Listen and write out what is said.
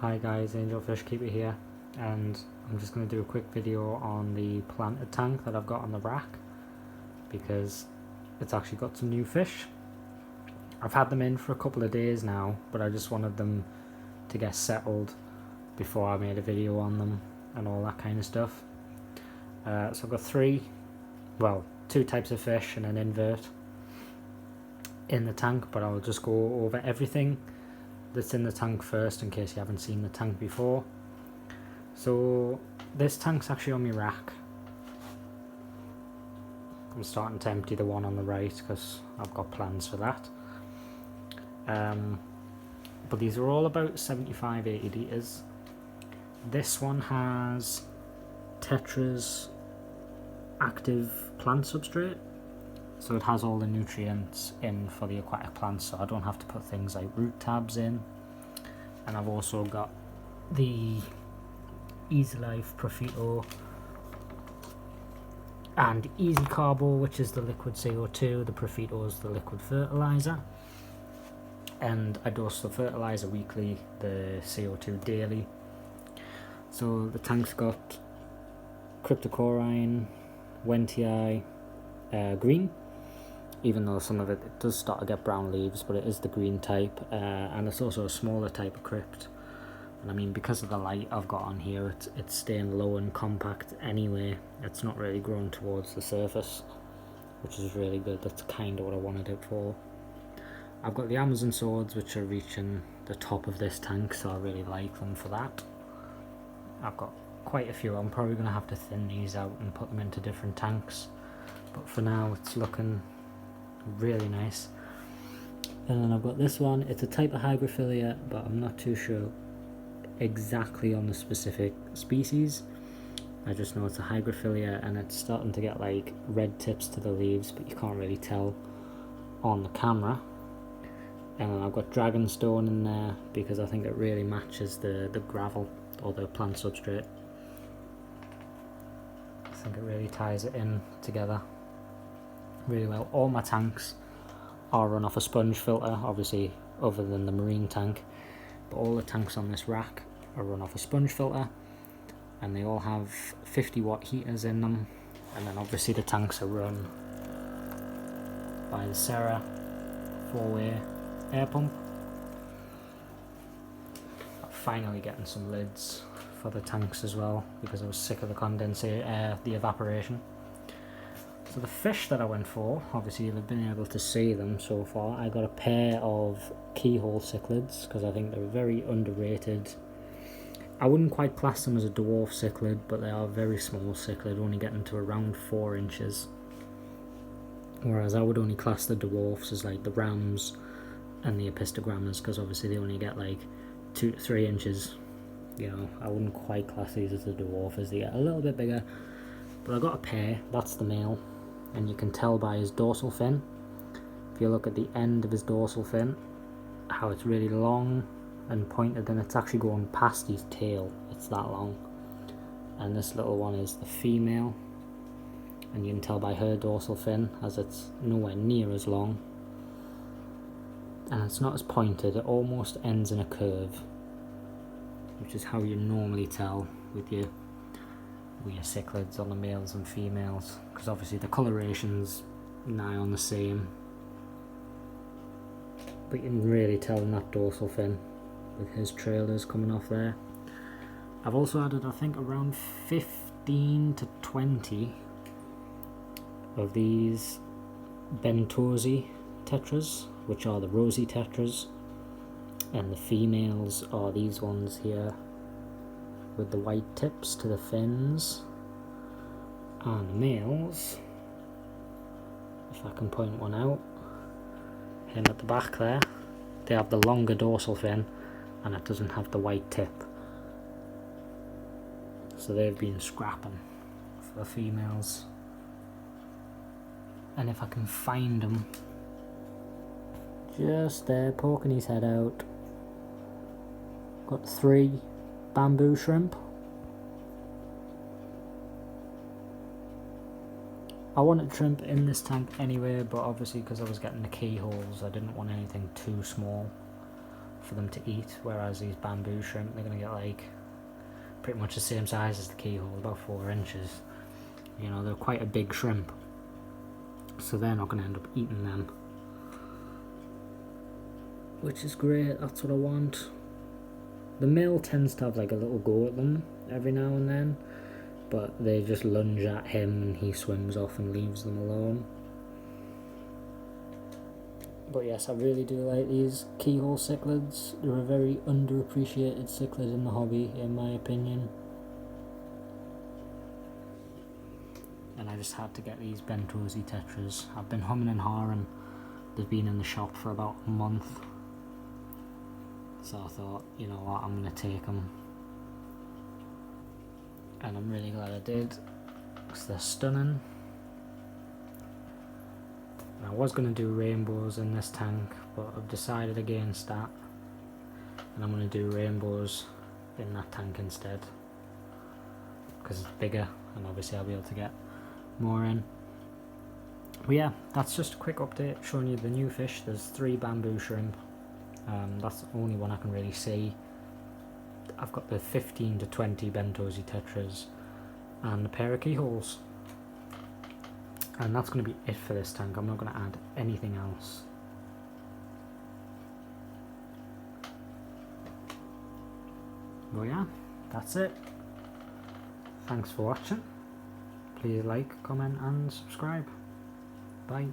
Hi guys, Angelfish Keeper here, and I'm just going to do a quick video on the planted tank that I've got on the rack because it's actually got some new fish. I've had them in for a couple of days now, but I just wanted them to get settled before I made a video on them and all that kind of stuff. So I've got two types of fish and an invert in the tank, but I'll just go over everything that's in the tank first in case you haven't seen the tank before. So this tank's actually on my rack. I'm starting to empty the one on the right because I've got plans for that. But these are all about 75-80 litres. This one has Tetra's active plant substrate, so it has all the nutrients in for the aquatic plants, so I don't have to put things like root tabs in. And I've also got the Easy Life Profito and Easy Carbo, which is the liquid CO2, the Profito is the liquid fertilizer. And I dose the fertilizer weekly, the CO2 daily. So the tank's got cryptochlorine, Wentii, green, even though some of it does start to get brown leaves, but it is the green type, and it's also a smaller type of crypt. And I mean, because of the light I've got on here, it's staying low and compact anyway. It's not really growing towards the surface, which is really good. That's kind of what I wanted it for. I've got the Amazon swords, which are reaching the top of this tank, so I really like them for that. I've got quite a few. I'm probably going to have to thin these out and put them into different tanks, but for now it's looking really nice. And then I've got this one. It's a type of Hygrophila, but I'm not too sure exactly on the specific species. I just know it's a Hygrophila and it's starting to get like red tips to the leaves, but you can't really tell on the camera. And then I've got Dragonstone in there because I think it really matches the gravel or the plant substrate. I think it really ties it in together really well. All my tanks are run off a sponge filter, obviously other than the marine tank, but all the tanks on this rack are run off a sponge filter, and they all have 50-watt heaters in them. And then obviously the tanks are run by the Serra 4-way air pump. I'm finally getting some lids for the tanks as well because I was sick of the condensate air, the evaporation. So the fish that I went for, obviously you've been able to see them so far. I got a pair of keyhole cichlids because I think they're very underrated. I wouldn't quite class them as a dwarf cichlid, but they are a very small cichlid, only getting to around 4 inches. Whereas I would only class the dwarfs as like the rams and the epistogrammas, because obviously they only get like 2 to 3 inches. You know, I wouldn't quite class these as a dwarf as they get a little bit bigger. But I got a pair. That's the male, and you can tell by his dorsal fin. If you look at the end of his dorsal fin, how it's really long and pointed, and it's actually going past his tail. It's that long. And this little one is the female, and you can tell by her dorsal fin as it's nowhere near as long, and it's not as pointed. It almost ends in a curve, which is how you normally tell with your cichlids on the males and females, because obviously the coloration's nigh on the same, but you can really tell in that dorsal fin with his trailers coming off there. I've also added, I think, around 15 to 20 of these Rosy Tetras, which are the Rosy Tetras, and the females are these ones here with the white tips to the fins, and the males, if I can point one out, him at the back there, they have the longer dorsal fin and it doesn't have the white tip, so they've been scrapping for the females. And if I can find him, just there poking his head out, got 3 bamboo shrimp. I wanted shrimp in this tank anyway, but obviously because I was getting the keyholes, I didn't want anything too small for them to eat, whereas these bamboo shrimp, they're going to get like pretty much the same size as the keyhole, about 4 inches. You know, they're quite a big shrimp, so they're not going to end up eating them, which is great. That's what I want. The male tends to have like a little go at them every now and then, but they just lunge at him and he swims off and leaves them alone. But yes, I really do like these keyhole cichlids. They're a very underappreciated cichlid in the hobby, in my opinion. And I just had to get these bent Rosy Tetras. I've been humming and hawing. They've been in the shop for about a month. So I thought, you know what, I'm going to take them. And I'm really glad I did, because they're stunning. And I was going to do rainbows in this tank, but I've decided against that. And I'm going to do rainbows in that tank instead, because it's bigger and obviously I'll be able to get more in. But yeah, that's just a quick update showing you the new fish. There's 3 bamboo shrimp. That's the only one I can really see. I've got the 15 to 20 bent Rosy Tetras and a pair of keyholes. And that's going to be it for this tank. I'm not going to add anything else. Well, yeah, that's it. Thanks for watching. Please like, comment and subscribe. Bye.